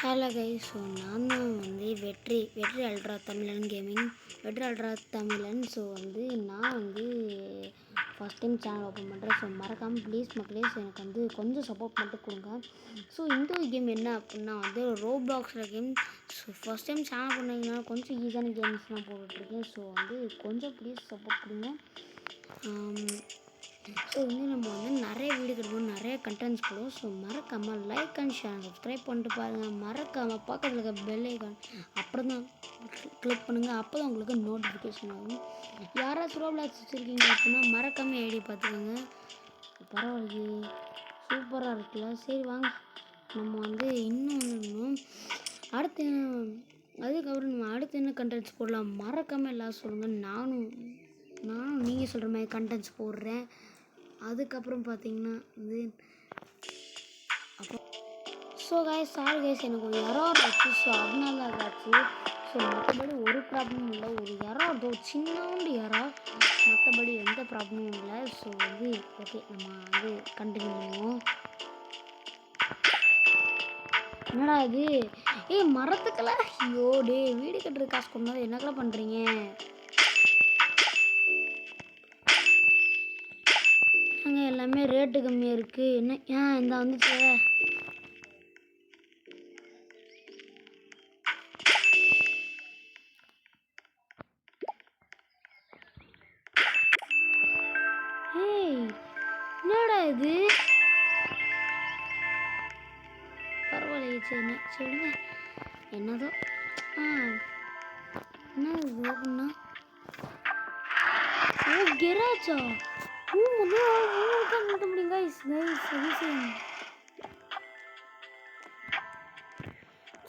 Hello guys. So நான் தான் வந்து வெற்றி அல்ட்ரா தமிழன் கேமிங், வெற்றி அல்ட்ரா தமிழன். ஸோ வந்து நான் வந்து ஃபஸ்ட் டைம் சேனல் ஓப்பன் பண்ணுறேன். ஸோ மறக்காமல் ப்ளீஸ் மக்களே எனக்கு வந்து கொஞ்சம் சப்போர்ட் மட்டும் கொடுங்க. ஸோ இந்த ஒரு கேம் என்ன அப்படின்னா வந்து ரோப்ளாக்ஸில் game. So first time channel பண்ணிங்கன்னா கொஞ்சம் ஈஸியான கேம்ஸ் நான் போட்டுட்ருக்கேன். ஸோ வந்து கொஞ்சம் ப்ளீஸ் சப்போர்ட் கொடுங்க. ஸோ வந்து நம்ம வந்து நிறைய வீடியோ கிடைக்கும், நிறைய கண்டென்ட்ஸ் போடுவோம். ஸோ மறக்காமல் லைக் அண்ட் ஷேர் சப்ஸ்கிரைப் பண்ணிட்டு பாருங்கள். மறக்காமல் பக்கத்தில் இருக்க பெல் ஐக்கான் அப்புறம் தான் கிளிக் பண்ணுங்கள். அப்போ தான் உங்களுக்கு நோட்டிஃபிகேஷன் ஆகும். யாராச்சும் ரோப்ளாக்ஸ் வச்சுருக்கீங்க அப்படின்னா மறக்காமல் ஐடி பார்த்துக்கோங்க. பரவாயில்லையே, சூப்பராக இருக்குல்ல. சரி வாங்க நம்ம வந்து இன்னும் அடுத்து அதுக்கப்புறம் நம்ம அடுத்து என்ன கண்டென்ட்ஸ் போடலாம் மறக்காமல் எல்லாம் சொல்லுங்கள். நானும் நீங்கள் சொல்கிற மாதிரி கண்டென்ட்ஸ் போடுறேன். அதுக்கப்புறம் பார்த்தீங்கன்னா இது அப்போ சாரி கைஸ், எனக்கு ஒரு எரர் ஆச்சு. ஸோ அதனால அதாச்சு. ஸோ மற்றபடி ஒரு ப்ராப்ளமும் இல்லை. ஒரு எரர் சின்னோண்டு எரர், மற்றபடி எந்த ப்ராப்ளமும் இல்லை. ஸோ வந்து ஓகே, நம்ம வந்து கண்டினியூ பண்ணுவோம். என்னடா இது? மரத்துக்கெல்லாம் ஐயோ வீடு கட்டுற காசு கொண்டாது என்னக்கெல்லாம் பண்ணுறீங்க? எல்லாமே ரேட்டு கம்மியாக இருக்குது. என்ன இந்த வந்துச்சு. என்னடா இது? பரவாயில்லையே. சரி சொல்லுங்க என்னதோ. என்ன இது ஓப்பன்னா? ஓ கெராஜா. முடியும் கைஸ்.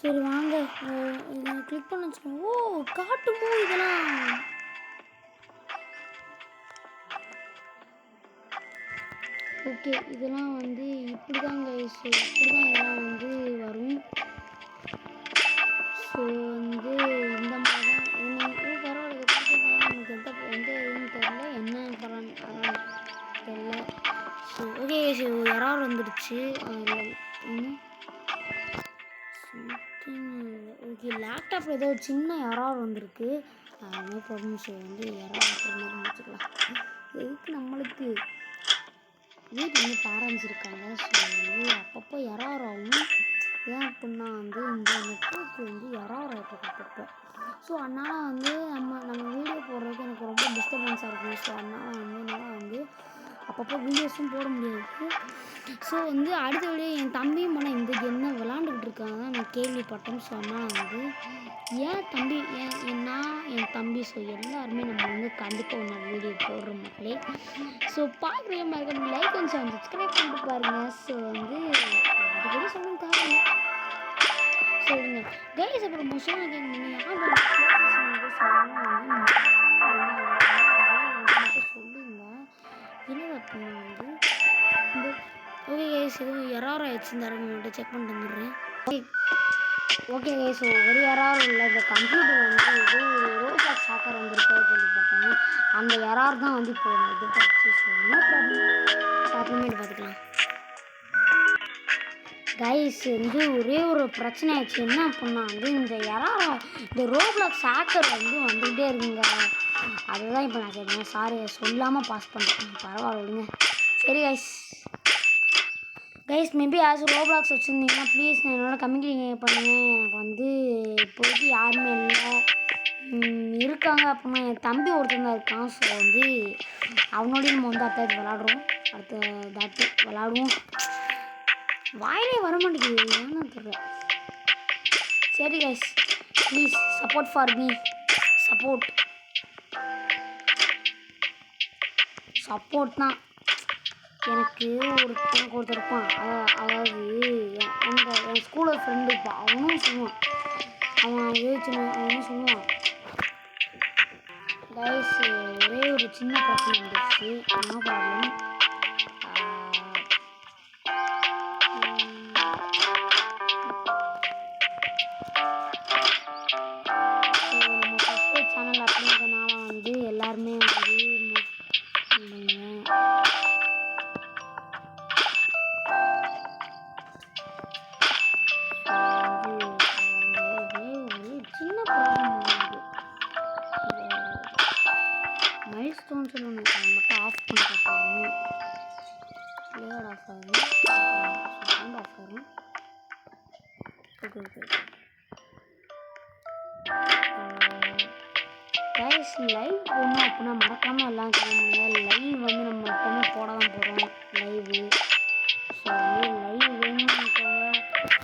சரி வாங்க இதை கிளிக் பண்ண வச்சுக்கோங்க. ஓ காட்டுமோ இதெல்லாம்? ஓகே, இதெல்லாம் வந்து இப்படி தான் கைஸ், இப்படி தான் இதெல்லாம் வந்து வரும். ஸோ வந்து இந்த மாதிரி தான் பரவாயில்ல. நமக்கு எந்த இதுன்னு தெரில, என்ன பரவாயில்ல தெரில. ஸோ ஓகே ஸோ யாராவது வந்துடுச்சு. ஓகே, லேப்டாப்பில் ஏதோ சின்ன யாராவது வந்திருக்கு. No problem. ஸோ வந்து யாராவது வச்சுக்கலாம். எதுக்கு நம்மளுக்கு வீட்டில் வந்து பேரண்ட்ஸ் இருக்காங்க. ஸோ வந்து அப்பப்போ யாராவது ஆகும். ஏன் அப்படின்னா வந்து இந்த நெட்ஒர்க் வந்து யாராவது ஆகிட்டு அப்பப்போ. ஸோ அதனால் வந்து நம்ம வீடியோ போடுறதுக்கு எனக்கு ரொம்ப டிஸ்டர்பன்ஸாக இருக்கும். ஸோ அதனால் வந்து அப்பப்போ வீடியோஸும் போட முடியாது. ஸோ வந்து அடுத்த வீடியோ என் தம்பியும் பண்ண இந்த கேம் தான் விளாண்டுக்கிட்டு இருக்காங்க நான் கேள்விப்பட்டேன். ஸோ அதனால் வந்து என் தம்பி ஸோ எல்லாருமே நம்ம வந்து கண்டிப்பாக ஒரு வீடியோ போடுற மக்களே. ஸோ பார்க்குறேன் மறக்காம லைக் அண்ட் ஷேர் சப்ஸ்கிரைப் பண்ணிட்டு பாருங்கள். ஸோ வந்து கூட சொல்லுங்க தேவை. சரிங்க கைஸ். அப்புறம் முஷான கேம் பண்ணி யார் சொல்லுங்க என்ன அப்படின்னா வந்து இந்த ஓகே கைஸ், எதுவும் எரர் ஆயிடுச்சு. இந்த மட்டும் செக் பண்ணிட்டு வந்துடுறேன். ஓகே கைஸ், ஸோ ஒரு எரர் இல்லை. இந்த கம்ப்யூட்டர் வந்து ஏதோ ரோப்ளாக்ஸ் ஹேக்கர் வந்திருக்காரு கேள்விப்பட்டேன். அந்த எரர் தான் வந்து இப்போ நான் எதிர்பார்த்து. ஸோ நோ ப்ராப்ளம், அப்புறமேட்டு பார்த்துக்கலாம். கைஸ் வந்து ஒரே ஒரு பிரச்சனை ஆயிடுச்சு. என்ன அப்படின்னா வந்து இந்த ரோப்ளாக்ஸ் ஹேக்கர் வந்து வந்துக்கிட்டே இருக்குங்க. அதுதான் இப்போ நான் கேட்குறேன். சாரி சொல்லாமல் பாஸ் பண்ணுறேன். பரவாயில்ல விடுங்க. சரி கைஸ் மேபி ரோப்ளாக்ஸ் வச்சுருந்தீங்கன்னா ப்ளீஸ் என்னோட கம்யூனிகேட் பண்ணுங்கள். எனக்கு வந்து இப்போதைக்கு யாருமே இல்லை. இருக்காங்க அப்படின்னா என் தம்பி ஒருத்தங்க இருக்கான். ஸோ வந்து அவனோடையும் நம்ம வந்து அடுத்த தாட்டு விளாடுவோம். வாயிலே வர மாட்டேங்குது, ஏன்னு தெரியல. சரி guys, please support for me. சப்போர்ட்னா எனக்கு ஒருத்தர் இருப்பான். அதாவது என் ஸ்கூலில் ஃப்ரெண்டு இருப்பான். அவனும் சொல்லுவான் கைஸ் ஒரே ஒரு சின்ன பிரச்சனை வந்துடுச்சு. No problem. நம்ம ஃபஸ்ட்டு சேனல் அப்படின்றதுனால வந்து எல்லாருமே வந்து மட்டும் ஆஃப் பண்ணி பார்ப்போம். லேயர் ஆஃப் ஆகும், சவுண்ட் ஆஃப் ஆகும். ஓகே கைஸ், லைவ் போடணும் அப்படின்னா மறக்காமல் எல்லாம் கிளம்புங்க. லைவ் வந்து நம்ம எப்பவுமே போட தான் போகிறோம் லைவு. ஸோ வந்து லைவ் வேணும்னுக்கோங்க.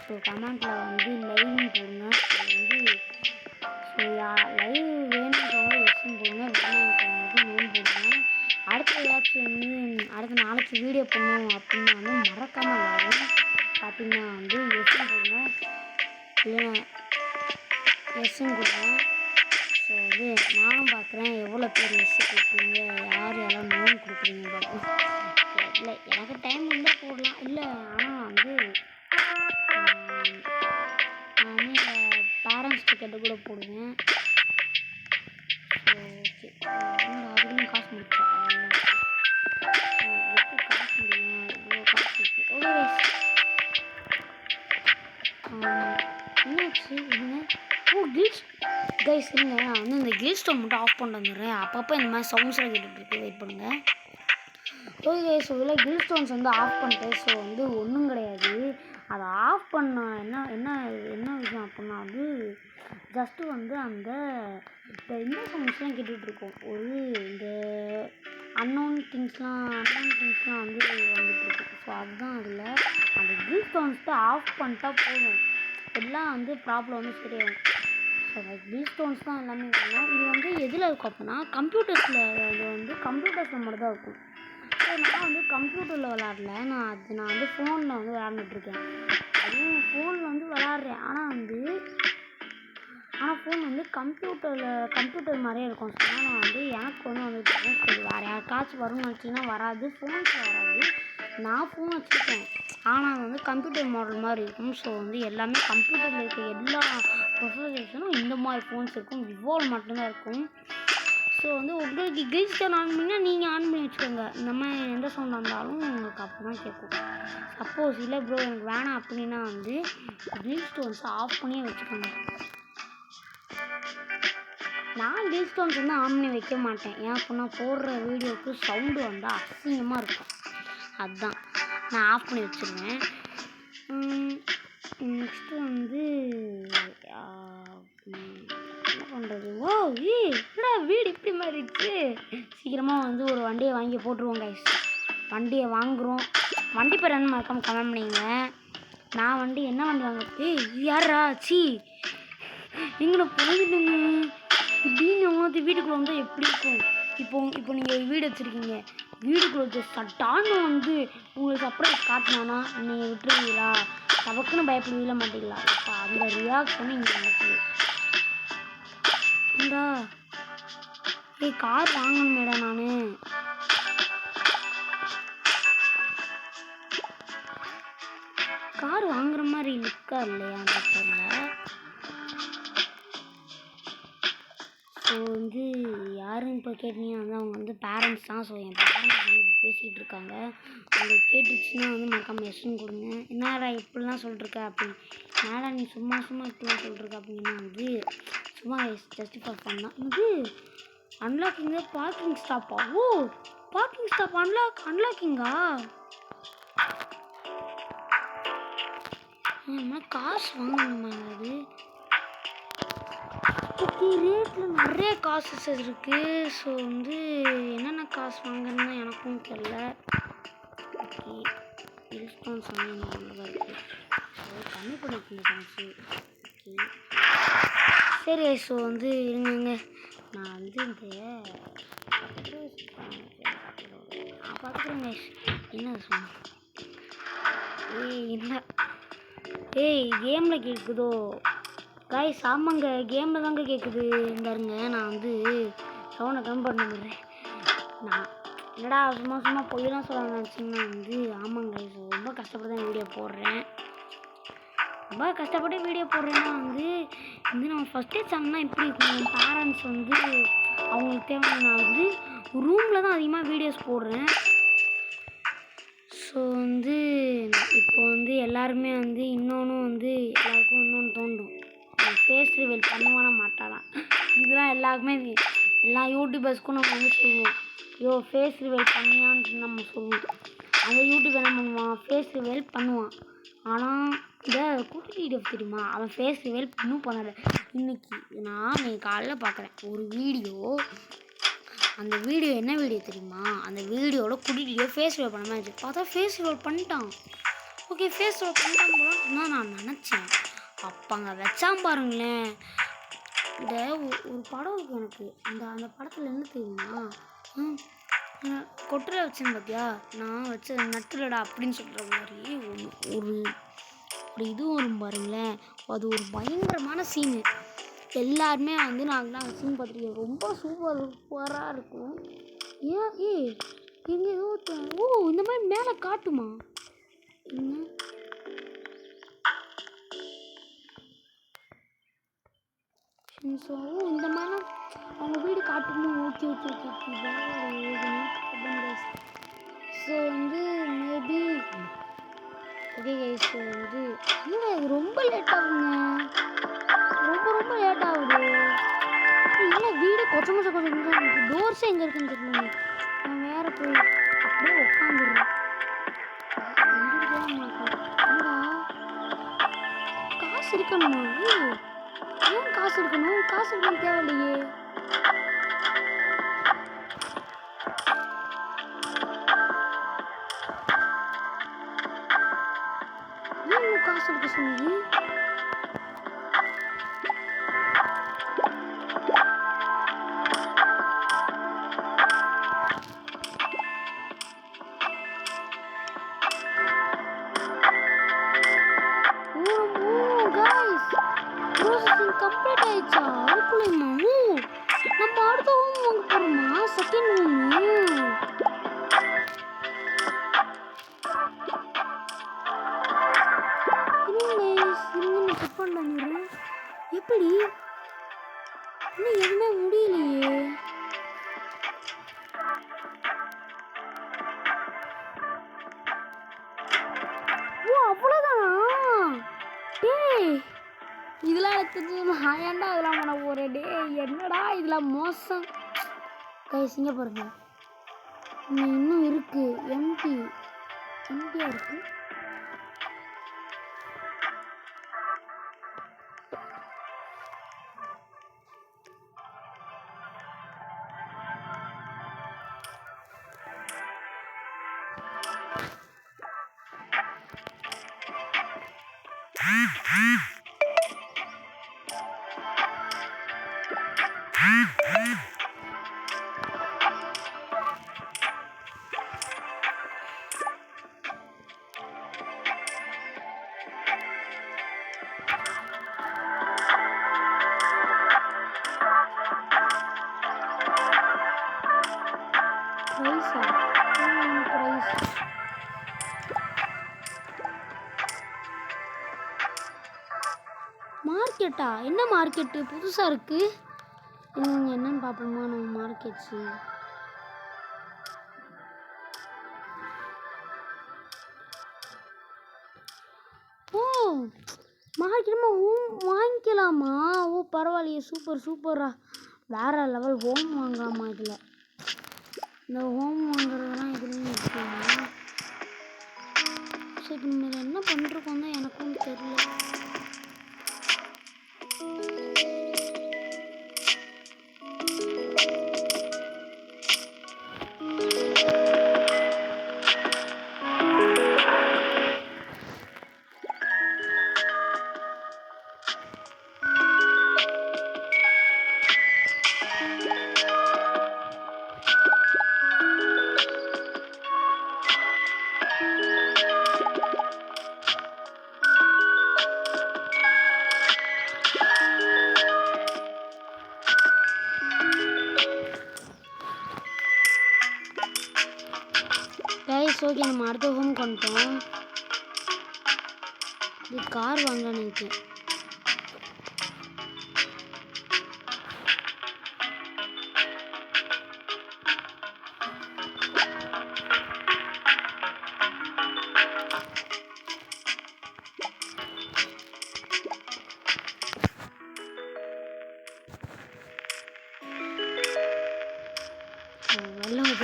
ஸோ கமெண்ட்டில் வந்து லைவ்னு போடுங்க. ஸோ வந்து லைவ் வேணுன்றவங்க எஸ்ன்னு போடுங்க, வேணுன்றவங்களுக்கு நோன் போடுங்க. அடுத்த ஏதாச்சும் வந்து அடுத்த நாளைக்கு வீடியோ பண்ணணும் அப்படின்னா வந்து மறக்காமல் லைவ் பார்த்தீங்கன்னா வந்து எஸ்ன்னு போடுங்க, இல்லைன்னா எஸ்ன்னு கொடுங்க. ஸோ வந்து நானும் பார்க்குறேன் எவ்வளோ பேர் எஸ் கொடுக்குறீங்க, யாரெல்லாம் நோன் கொடுக்குறீங்க பார்ப்போம். இல்லை எனக்கு டைம் இருந்தால் போடலாம், இல்லை ஆனால் வந்து நான் வந்து பேரண்ட்ஸ்கிட்ட கேட்டு கூட போடுவேன். ஸோ ஓகே, அதுக்குன்னு காசு முடிச்சா எப்படி காசு முடியும், இவ்வளோ காசு இருக்குது. ஓகே என்னாச்சு இதுங்க? ஓ கில்ஸ் கைஸ் இருங்க, நான் வந்து இந்த கில் ஸ்டோன் மட்டும் ஆஃப் பண்ணிட்டு வந்துடுறேன். அப்பப்போ இந்த மாதிரி சவுண்ட்ஸ்லாம் கேட்டுட்ருக்கு, வெயிட் பண்ணுங்கள். ஓகே கைஸ், இதில் கில் ஸ்டோன்ஸ் வந்து ஆஃப் பண்ணிட்டேன். ஸோ வந்து ஒன்றும் கிடையாது, அதை ஆஃப் பண்ண என்ன என்ன என்ன விஷயம் அப்படின்னா வந்து ஜஸ்ட்டு வந்து அந்த இந்த சவுண்ட்ஸ்லாம் கேட்டுட்ருக்கோம். ஒரு இந்த அன்னோன் திங்ஸ்லாம் வந்து வந்துட்டுருக்கும். ஸோ அதுதான் அதில் அந்த கில் ஸ்டோன்ஸ்ட்டு ஆஃப் பண்ணிட்டா போதும், எல்லாம் வந்து ப்ராப்ளம் வந்து சரியாகும். ஸோ கில் ஸ்டோன்ஸ் தான் எல்லாமே வேணும். இது வந்து எதில் இருக்கும் அப்படின்னா கம்ப்யூட்டர்ஸில், அது வந்து கம்ப்யூட்டர்ஸில் மட்டும் தான் இருக்கும். ஸோ நான் வந்து கம்ப்யூட்டரில் விளாட்ல, நான் வந்து ஃபோனில் வந்து விளாண்டுட்ருக்கேன். அதுவும் ஃபோனில் வந்து விளாட்றேன், ஆனால் ஃபோன் வந்து கம்ப்யூட்டர் மாதிரியே இருக்கும். ஸோ நான் வந்து எனக்கு வந்து சரி வேறு யாருக்காச்சும் வரும்னு நினச்சிங்கன்னா வராது, ஃபோன்ஸில் வராது. நான் ஃபோன் வச்சுருக்கேன், ஆனால் அது வந்து கம்ப்யூட்டர் மாடல் மாதிரி இருக்கும். ஸோ வந்து எல்லாமே கம்ப்யூட்டரில் இருக்க எல்லா ப்ரொசஸர்ஸும் இந்த மாதிரி ஃபோன்ஸ் இருக்கும், விவோவில் மட்டும்தான் இருக்கும். ஸோ வந்து உங்களுக்கு கில் ஸ்டோன் ஆன் பண்ணிங்கன்னா நீங்கள் ஆன் பண்ணி வச்சுக்கோங்க, இந்த மாதிரி எந்த சவுண்டாக இருந்தாலும் உங்களுக்கு அப்போ தான் கேட்கும். சப்போஸ் இல்லை ப்ரோ எனக்கு வேணாம் அப்படின்னா வந்து கில் ஸ்டோன்ஸை ஆஃப் பண்ணியே வச்சுக்கோங்க. நான் கில் ஸ்டோன்ஸ் வந்து ஆன் பண்ணி வைக்க மாட்டேன், ஏன் அப்படின்னா போடுற வீடியோவுக்கு சவுண்டு வந்தால் அசிங்கமாக இருக்கும், அதுதான் நான் ஆஃப் பண்ணி வச்சுருவேன். நெக்ஸ்ட்டு வந்து என்ன பண்ணுறது? ஓ என்னடா வீடு இப்படி மாறிடுச்சு. சீக்கிரமாக வந்து ஒரு வண்டியை வாங்கி போட்டுருவோம் கைஸ். வண்டியை வாங்குகிறோம், வண்டி பேர் என்ன மறக்காமல் கமெண்ட் பண்ணிங்க. நான் வண்டி என்ன வண்டி வாங்குறது? யாரா சி எங்களை போயிடுங்க இப்படின்னு உங்களுக்கு வீட்டுக்குள்ளே வந்து எப்படி இருக்கும்? இப்போ நீங்கள் வீடு வச்சுருக்கீங்க, வீடுக்குள்ளே சட்டான்னு வந்து உங்களுக்கு சர்ப்ரைஸ் காட்டினானா நீங்கள் விட்டுருவீங்களா? தவக்குன்னு பயப்படுவீங்களா மாட்டீங்களா? இப்போ அந்த ரியாக்ஷன் இங்கே நடக்குது. இந்தா கார் வாங்கணுமேடா, நான் கார் வாங்குற மாதிரி லுக்கா இல்லையா அந்த காரில்? ஸோ வந்து யாருன்னு இப்போ கேட்டீங்கன்னா வந்து அவங்க வந்து பேரண்ட்ஸ் தான். ஸோ என் பேரண்ட்ஸ் வந்து பேசிகிட்டு இருக்காங்க, உங்களுக்கு கேட்டுச்சுன்னா வந்து மறக்காமல் எஸ்ன்னு கொடுங்க. என்னடா இப்படிலாம் சொல்லிருக்க அப்படி, என்னடா நீ சும்மா இப்படிலாம் சொல்லிருக்க அப்படின்னா வந்து சும்மா ஜஸ்ட் ஃபார் ஃபன் தான். இது அன்லாக்கிங்க பார்க்கிங் ஸ்டாப்பா? ஓ பார்க்கிங் ஸ்டாப் அன்லாக்கிங்கா? காசு வாங்கணுமா? அது ஓகே, ரேட்டில் நிறைய காசஸ் இருக்குது. ஸோ வந்து என்னென்ன காசு வாங்குறதுன்னு எனக்கும் தெரில. ஓகே கில் ஸ்டோன்ஸ் வாங்கணும் நல்லதாக இருக்குது. ஸோ கம்மி பண்ணிக்கோங்க. ஓகே சரி. ஸோ வந்து இருங்க, நான் வந்து நான் பார்த்துக்கிறேங்க. என்ன சொன்னேன்? என்ன கேமில் கேட்குதோ காய்ஸ்? ஆமாங்க கேமில் தாங்க கேட்குது. இருந்தாருங்க நான் வந்து சவுண்டை கம்மி பண்ணிடுறேன். நான் என்னடா சும்மா பொய்யெல்லாம் சொல்ல நினச்சிங்கன்னா வந்து ஆமாங்க. ஸோ ரொம்ப கஷ்டப்பட்டு தான் வீடியோ போடுறேன். ஏன்னா வந்து நம்ம ஃபஸ்ட்டே சேனல்னால் எப்படி இருக்கும், என் பேரண்ட்ஸ் வந்து அவங்களுக்கு தேவையான நான் வந்து ரூமில் தான் அதிகமாக வீடியோஸ் போடுறேன். ஸோ வந்து இப்போ வந்து எல்லாருமே வந்து எல்லாருக்கும் இன்னொன்று தோண்டும், ஃபேஸ் ரிவீல் பண்ணுவானா மாட்டாலாம். இதெல்லாம் எல்லாருக்குமே எல்லா யூடியூபர்ஸ்க்கும் நம்ம வந்து சொல்லுவோம், ஃபேஸ் ரிவீல் பண்ணியான்னு நம்ம சொல்லுவோம். அந்த யூடியூப் என்ன பண்ணுவான், ஃபேஸ் ரிவீல் பண்ணுவான். ஆனால் இந்த குட்டி டிடிஎஃப் தெரியுமா, அவன் ஃபேஸ் ரிவீல் இன்னும் பண்ணலை. இன்னைக்கு காலைல பார்க்குறேன் ஒரு வீடியோ. அந்த வீடியோ என்ன வீடியோ தெரியுமா, அந்த வீடியோவில் குட்டி டிடிஎஃப் ஃபேஸ் ரிவீல் பண்ண மாதிரி பார்த்தா ஃபேஸ் ரிவீல் பண்ணிட்டான். ஓகே, ஃபேஸ் ரிவீல் பண்ணிட்டான் போல நான் நினச்சேன். அப்போ அங்கே வச்சான் பாருங்களேன். இந்த ஒரு படம் இருக்கு எனக்கு, அந்த படத்தில் என்ன தெரியுமா, கொட்டரை வச்சேன் பார்த்தியா, நான் வச்ச நட்டுலடா அப்படின்னு சொல்கிற மாதிரி ஒரு இது வரும் பாருங்களேன். அது ஒரு பயங்கரமான சீனு. எல்லாருமே வந்து நாங்கள் சீன் பார்த்துருக்கோம். ரொம்ப சூப்பராக இருக்கும். எங்கே இந்த மாதிரி மேலே காட்டுமா இந்த மாதிரி அவங்க வீடு காட்டுமோ. ஓகே. ஸோ வந்து மேபி ஓகே கைஸ், வந்து என்னடா இது ரொம்ப லேட் ஆகுங்க, ரொம்ப லேட் ஆகுது. இல்லை வீடு கொஞ்சம் டோர்ஸே எங்கே இருக்குன்னு தெரியல. நான் வேற போய் அப்படியே உட்காந்துடுறேன். காசு இருக்கணுமா? ஏன் காசு இருக்கணும்? காசு இருக்கணும் தேவையில்லையே. ஏன் காசு இருக்க சொன்னீங்க? கம்ப்ளீட் ஆயிடுச்சா? அதுக்குள்ளேயுமா? நம்ம அடுத்த ஹோம் வாங்க போறோமா? Second home. செக் பண்ண எப்படி இன்னும் எதுவுமே முடியலையே. அவ்வளோதானா? டேய், இதெல்லாம் எடுத்துட்டு நான் ஏன்டா இதெல்லாம் பண்ண போகிறேன்? டே என்னடா இதெல்லாம் மோசம். கைஸ் பாருங்க, இன்னும் இருக்கு, எம்டியாக இருக்கு. மார்க்கெட்டா? என்ன மார்க்கெட்டு புதுசாக இருக்குது? என்னன்னு பார்ப்போமா நம்ம மார்க்கெட்ஸு. ஓ, மார்க்கெட்டுமா வாங்கிக்கலாமா? ஓ பரவாயில்லையே, சூப்பரா வேறு லெவல். ஹோம் வாங்கலாமா இதில்? இந்த ஹோம் வாங்குறதுலாம் இதுலேயும் இருக்குமா? சரி, நம்ம என்ன பண்ணிருக்கோம் தான் எனக்கும் தெரியல. ஓகே, நம்ம அடுத்த ஹோம் கொண்டோம். இது கார் வாங்கலான்னு நினைக்கிறேன். வெள்ளம்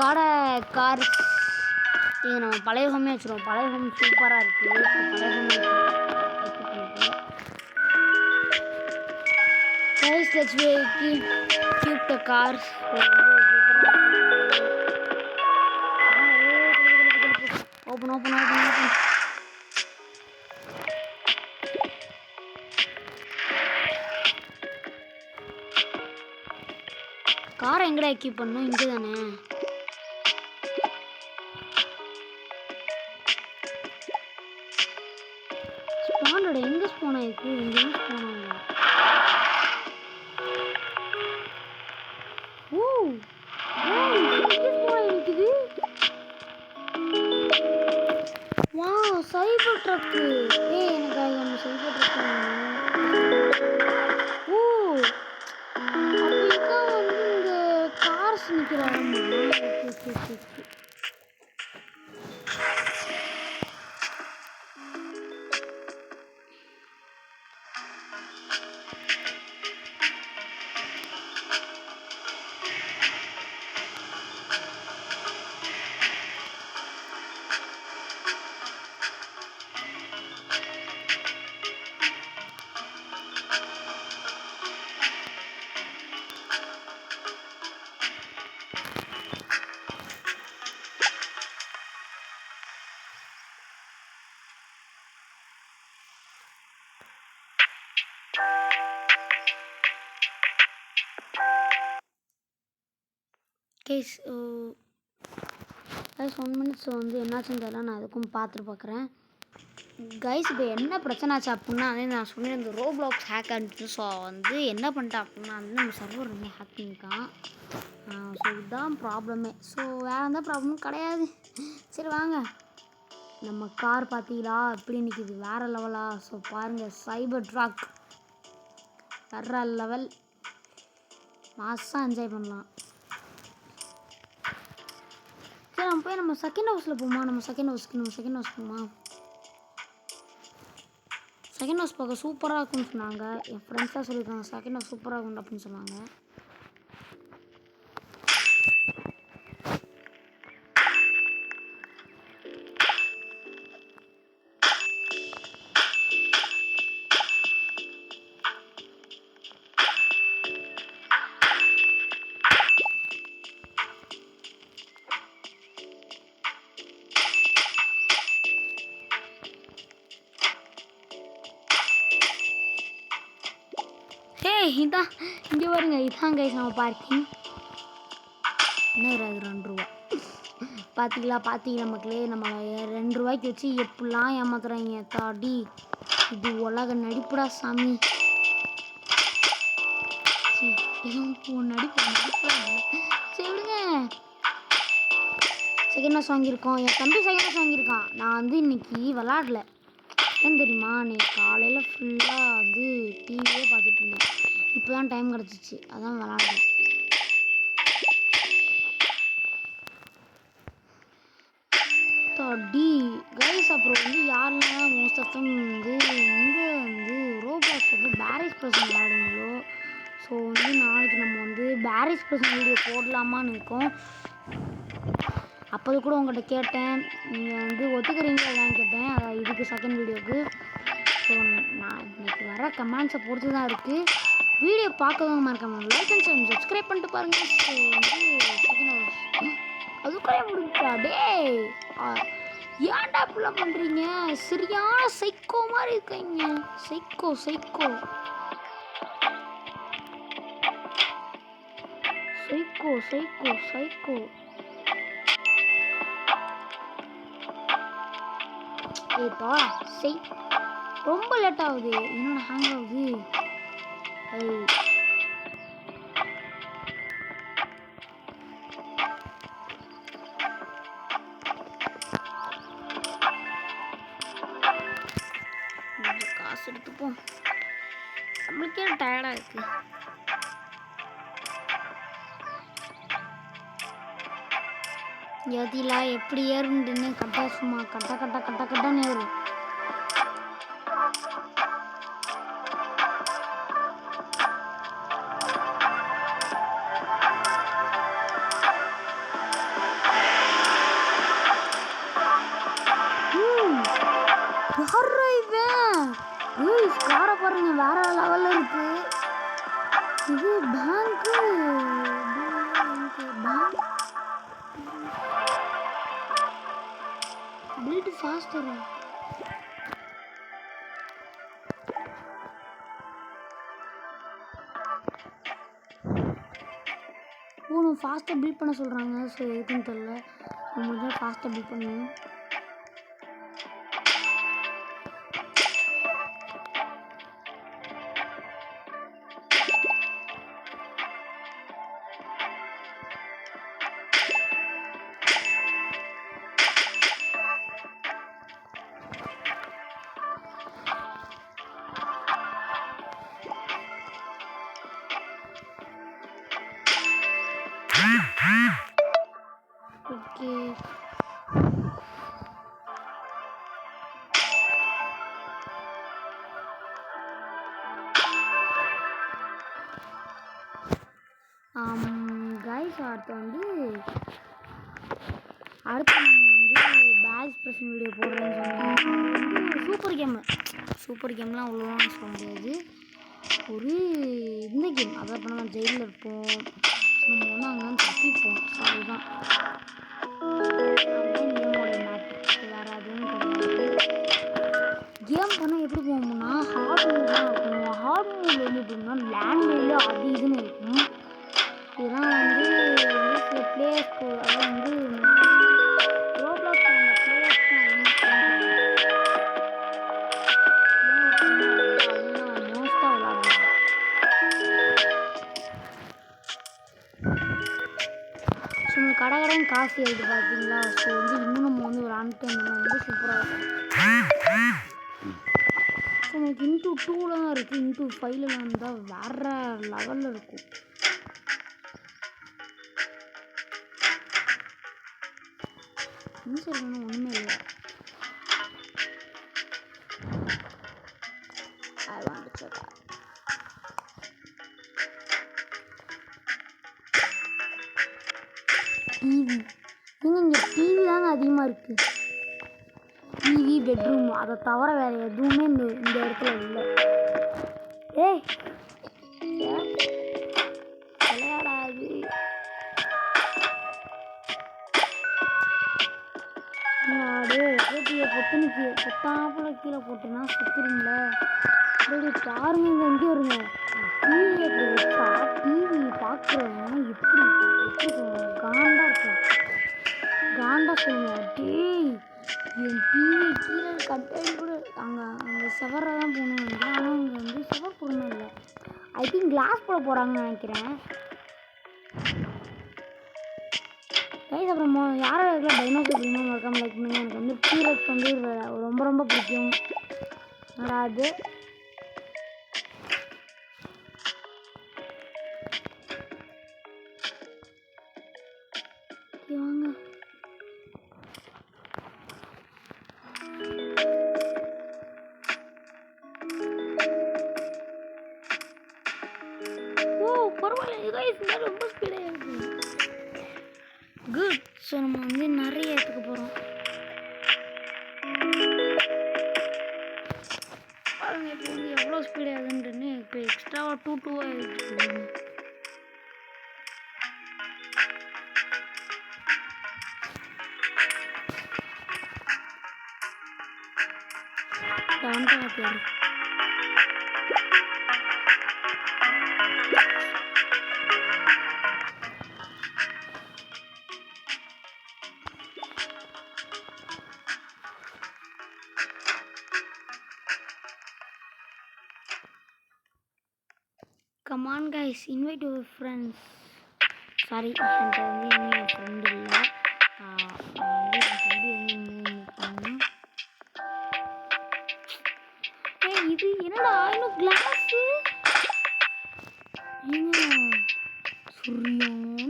காடை கார் இது நம்ம பழைய ஹோமே வச்சுருவோம். பழைய ஹோம் சூப்பராக இருக்குது. பழைய ஹோமே guys let's keep the cars. Open open open open. காரை எங்கடா கீப் பண்ணணும்? இங்கே தானே. ஸ்பானோட எங்கே ஸ்பான் ஆயிருக்கு? இங்கே ஸ்பான் ஆகுது. ஓ இருக்குது. வா சைபர் ட்ரக்கு. எனக்கு நம்ம சைபர் ட்ரக். ஓ அப்போ இதான் வந்து இந்த கார்ஸ் நிற்கிற இடமா? கைஸ் 1 மினிட்ஸ் வந்து என்னாச்சுன்னு தெரியல. நான் அதுக்கும் பார்த்துட்டு பார்க்குறேன். கைஸ் இப்போ என்ன பிரச்சனை ஆச்சு அப்படின்னா வந்து நான் சொன்னேன் இந்த ரோப்ளாக்ஸ் ஹேக் ஆகிட்டு. ஸோ வந்து என்ன பண்ணிட்டேன் அப்படின்னா வந்து நம்ம சர்வர் வந்து ஹேக் பண்ணியிருக்கான். ஸோ இதுதான் ப்ராப்ளமே. ஸோ வேறு எந்த ப்ராப்ளமும் கிடையாது. சரி வாங்க. நம்ம கார் பார்த்தீங்களா எப்படி நிற்கிது? வேறு லெவலா? ஸோ பாருங்கள் சைபர் ட்ரக் வேறு லெவல். மாசாக என்ஜாய் பண்ணலாம். சரி நம்ம போய் நம்ம செகண்ட் ஹவுஸில் போமா. செகண்ட் ஹவுஸ் போமா. செகண்ட் ஹவுஸ் பார்க்க சூப்பராக இருக்கும்னு சொன்னாங்க. என் ஃப்ரெண்ட்ஸாக சொல்லியிருக்காங்க செகண்ட் ஹவுஸ் சூப்பராக இருக்கும் அப்படின்னு சொன்னாங்க. இதான் இங்கே வருங்க. இதான் கைஸ் நம்ம பார்க்கிங். என்ன வராது? 2 ரூபா. பார்த்தீங்களா மக்களே, நம்ம 2 ரூபாய்க்கு வச்சு எப்படிலாம் ஏமாத்துறாங்க. தாடி இது உலக நடிப்புடா சாமி. சரி விடுங்க. செகண்ட் ஹவுஸ் வாங்கியிருக்கோம். என் தம்பி செகண்ட் ஹவுஸ் வாங்கியிருக்கான். நான் வந்து இன்னைக்கு விளாடல. ஏன் தெரியுமா? இன்னைக்கு காலையில் ஃபுல்லாக வந்து டிவியே பார்த்துட்டு இருந்தேன். இப்போ தான் டைம் கிடச்சிச்சு, அதான் விளாடுறேன். டி கைஸ் அப்புறம் வந்து யாரெல்லாம் மோஸ்ட் ஆஃப் தம் வந்து இங்கே வந்து ரோபாக்ஸ் வந்து பேரேஜ் பர்சன் விளாடுங்களோ. ஸோ வந்து நாளைக்கு நம்ம வந்து பேரேஜ் பர்சன் வீடியோ போடலாமான்னு இருக்கோம். அப்போது கூட உங்கள்கிட்ட கேட்டேன், நீங்கள் வந்து ஒத்துக்கிறீங்களா இல்லைன்னு கேட்டேன். அதான் இதுக்கு செகண்ட் வீடியோவுக்கு. ஸோ நான் இன்னைக்கு வர கமெண்ட்ஸை பொறுத்து தான் இருக்குது. வீடியோ பார்க்கறவங்க மறக்காம லைக் அண்ட் ஷேர் சப்ஸ்கிரைப் பண்ணிட்டு பாருங்கள். ஸோ வந்து செகண்ட் ஹவுஸ் அதுக்குள்ளே முடிஞ்சா டே ஏன்டா இப்படிலாம் பண்ணுறீங்க? சரியான சைக்கோ மாதிரி இருக்கீங்க. Psycho psycho psycho psycho psycho. ஏதா செய் ரொம்ப லேட் ஆகுது. என்னோட ஹேங் ஆகுது. காசு எடுத்துப்போம். நம்மளுக்கே டயர்டாக இருக்கு. எதிலா எப்படி ஏறுன்னு கட்டா சும்மா கட்டான்னு ஏறும். யாரா இவன்? ஏய் காரை பாருங்க வேற லெவல்ல இருக்கு. இது பேங்க் பில்ட் ஃபாஸ்டரா? நம்ம ஃபாஸ்ட்டாக பில்ட் பண்ண சொல்கிறாங்க. ஸோ எதுக்குன்னு தெரில, நம்ம தான் ஃபாஸ்ட்டாக பில்ட் பண்ணுவோம். ஓகே கைஸ், அடுத்து நம்ம பேட்ச் ப்ரெஸ் வீடியோ போடுறேன்னு சொன்னேன். சூப்பர் கேம்லாம் அவ்வளோவா சொல்ல முடியாது. ஒரு இந்த கேம் அதை இப்போ நம்ம ஜெயிலில் இருப்போம், நம்ம அங்கே தப்பிப்போம். ஸோ அதுதான் கேமோட மேப். வேறு அதுவும் கிடையாது. கேம் பண்ணால் எப்படி போகணும்னா ஹார்ட் மூட் தான் இருக்கணும். ஹார்ட் மூடில் எப்படின்னா லேண்ட்மைடில் அது இதுன்னு இருக்கும். இதெல்லாம் சில பிளேயர்ஸ்க்கு, அதாவது ரோப்ளாக்ஸ் அந்த பிளேயர்ஸ்க்கு மோஸ்ட்டாக விளாடுவாங்க. ஸோ நம்ம கடைக்கடைன்னு காசு ஆகிட்டு பார்த்தீங்களா? ஸோ இன்னும் நம்ம விளாண்டுட்டு இருந்தோம்னா சூப்பராக இருக்கும். ஸோ நமக்கு இன்டூ 2 தான் இருக்குது. இன்டூ 5 இருந்தால் வேறு லெவலில் இருக்கும். என்ன சொல்லணும், ஒன்றுமே இல்லை. டிவி இங்கே டிவி தாங்க அதிகமாக இருக்குது. டிவி, பெட்ரூம், அதை தவிர வேறு எதுவுமே இந்த இடத்துல இல்லை. ஏய் விளையாடாது. ஓட்டியை பொத்தாப்புல கீழே போட்டுனா சுற்றுறீங்களா? அப்படி பாருங்க, இங்கே எங்கே வருங்க டிவி எப்படி வச்சா டிவி பார்க்குறவங்க எப்படி காண்டா இருக்கும். காண்டா சொல்லுங்க. டேய் என் டிவி கீழே கட்டாயி கூட அங்கே செவரை தான் போகணும்னு நினைக்கிறேன். ஆனால் இங்கே செவர் போடணும் இல்லை, ஐ திங்க் கிளாஸ் போட போகிறாங்கன்னு நினைக்கிறேன். கைஸ், அப்புறம் யாரும் இருக்கிற டைனோசர் பிடிக்கும் மறக்காம லைக் பண்ணுங்க. எனக்கு டீரெக்ஸ் ரொம்ப ரொம்ப பிடிக்கும். அது வாங்க. ஓ பரவாயில்ல கைஸ், ரொம்ப ஸ்பீடாக இருக்குது. குட். ஸோ நம்ம நிறைய இடத்துக்கு போகிறோம். பாருங்க இப்போ எவ்வளோ ஸ்பீடாக ஆகுதுன்னு. இப்போ எக்ஸ்ட்ராவாக 2 ஆகிடுச்சு. Come on guys, invite your friends. Sorry, என்கிட்ட இன்னும் என் ஃப்ரெண்ட் இல்லை. என் ஃப்ரெண்டு இது என்னடா இன்னும் கிளாஸு சரியான.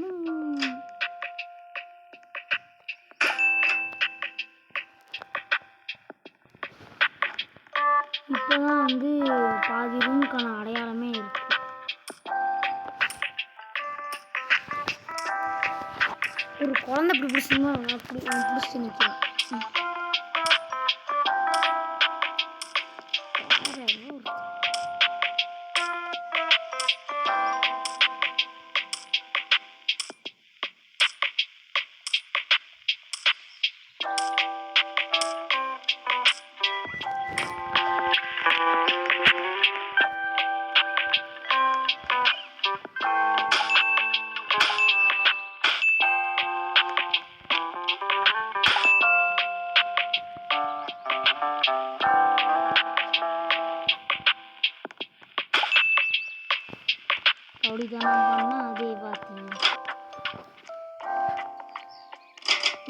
இப்போதான் பாதி ரூமுக்கான அடையாளமே இருக்கு. ஒரு குழந்தை இப்படி பிடிச்சிருந்தா அப்படி பிடிச்சிட்டு நிற்கிறேன். ரவுடித்தனம் பண்ணா அதே பார்த்தீங்க.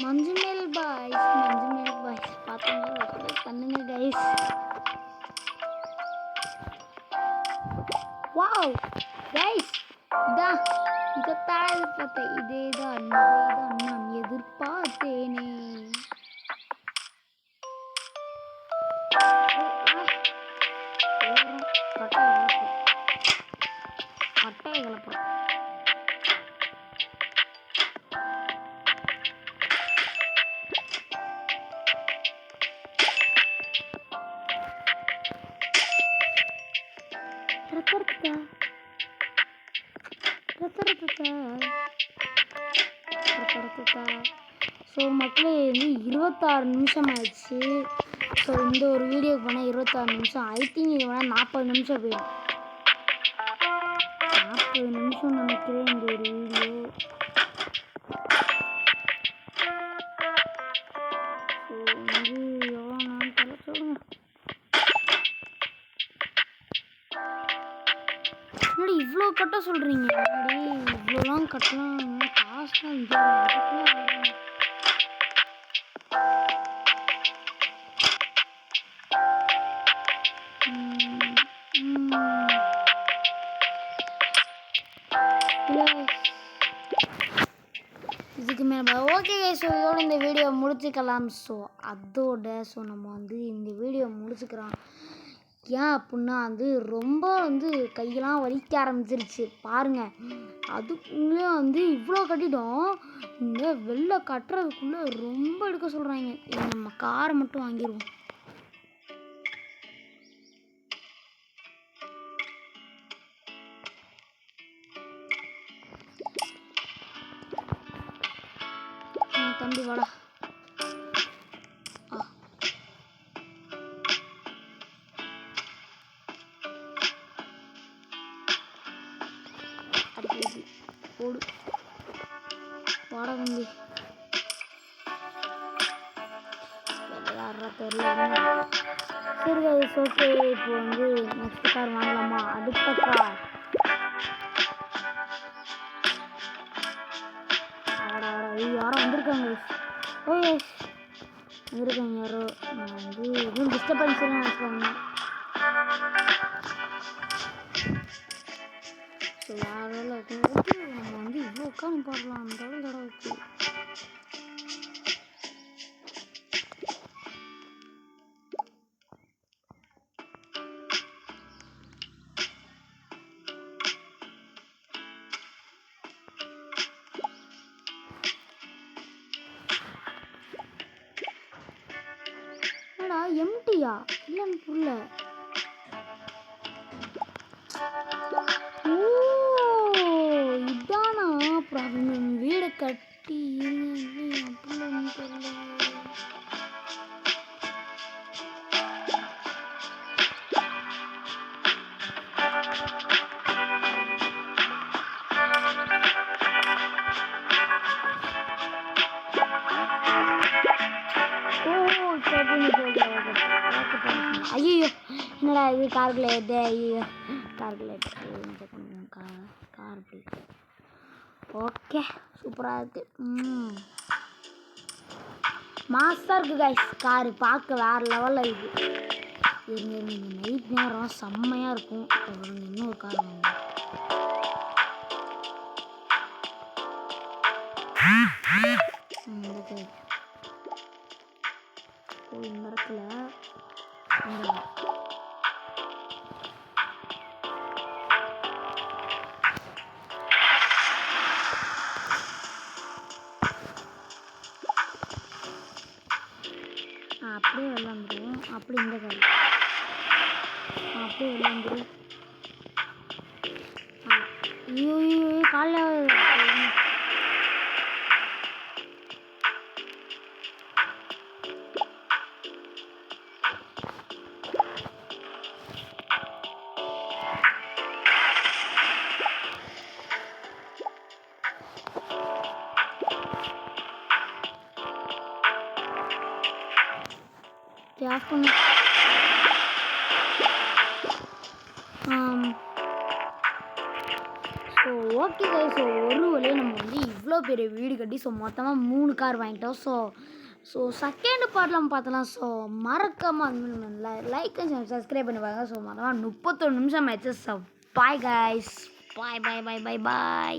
மஞ்சுமேல் பாய்ஸ் பார்த்தீங்கன்னா பண்ணுங்க கைஸ். வாவ் கைஸ், இதைத்தான் எதிர்பார்த்தேன். இதேதான் நான் எதிர்பார்த்தேனே. மட்டையை கிளப்போம். ஸோ மக்களே வந்து 26 நிமிஷம் ஆயிடுச்சு. ஸோ இந்த ஒரு வீடியோ பண்ணால் 26 நிமிஷம். ஐ திங்க் இது வேணால் 40 நிமிஷம் போயிடும். 40 நிமிஷம் நினைக்கிறேன் இந்த ஒரு வீடியோ. ஸோ வந்து எவ்வளோ நான் தர சொல்லுங்க. முன்னாடி இவ்வளோ கட்ட சொல்கிறீங்க. முன்னாடி இவ்வளோலாம் கட்டலாம் காசுலாம் இதுக்கு மேலே ஓகே. ஸோ இதோட இந்த வீடியோ முடிச்சுக்கலாம். ஸோ நம்ம வந்து இந்த வீடியோ முடிச்சுக்கிறோம். ஏன் அப்படின்னா வந்து ரொம்ப வந்து கையெல்லாம் வலிக்க ஆரம்பிச்சிருச்சு பாருங்கள். அதுக்குள்ளே வந்து இவ்வளோ கட்டிட்டோம். இந்த வெளில கட்டுறதுக்குள்ளே ரொம்ப எடுக்க சொல்கிறாங்க. நம்ம காரை மட்டும் வாங்கிடுவோம். தம்பி வாடா. போடு வாடா தம்பி. தெரியல. சரி ஓகே. இப்போ வந்து நெக்ஸ்ட் கார் வாங்கலாமா? அடுத்த கார் யாரோ வந்திருக்காங்க. ஓ வந்திருக்காங்க யாரோ. நான் வந்து எதுவும் டிஸ்டர்பன்ஸ் நினச்சிக்காங்க. ஸோ யாரால நம்ம வந்து இவ்வளோ உட்காந்து பாடலாம். அந்த அளவுக்கு எம்டியா இல்லைன்னு புரியல. ஓ இதானா? அப்புறம் வீடை கட்டி அப்படின்னு தெரியல. ஐயோ என்னடா இது கால்குலேட்டு. ஐயோ கால்குலேட்டு கார் பிளேட். ஓகே சூப்பராக இருக்குது. மாசாக இருக்குது கைஸ். காரு பார்க்க வேறு லெவலில் இருக்குது. இருங்க நைட் நேரம் செம்மையாக இருக்கும். அப்புறம் இன்னொரு கார் வாங்க. இந்த இடத்துல அப்படியே விளாண்டுருவோம். அப்படி இந்த கால் அப்படியே விளாண்டுரும். ஐயோ காலைல ஆஃப் பண்ணு. ஓகே கைஸ், ஸோ ஒரு வழியாக நம்ம வந்து இவ்வளோ பெரிய வீடு கட்டி ஸோ மொத்தமாக 3 கார் வாங்கிட்டோம். ஸோ செகண்ட் பார்ட்லாம் பார்த்தலாம். ஸோ மறக்காமல் லைக் அண்ட் சப்ஸ்கிரைப் பண்ணி பாருங்க. ஸோ மொத்தமாக 31 நிமிஷம் ஆயிடுச்சு. ஸோ பாய் கைஸ், பாய் பாய் பாய் பாய் பாய்.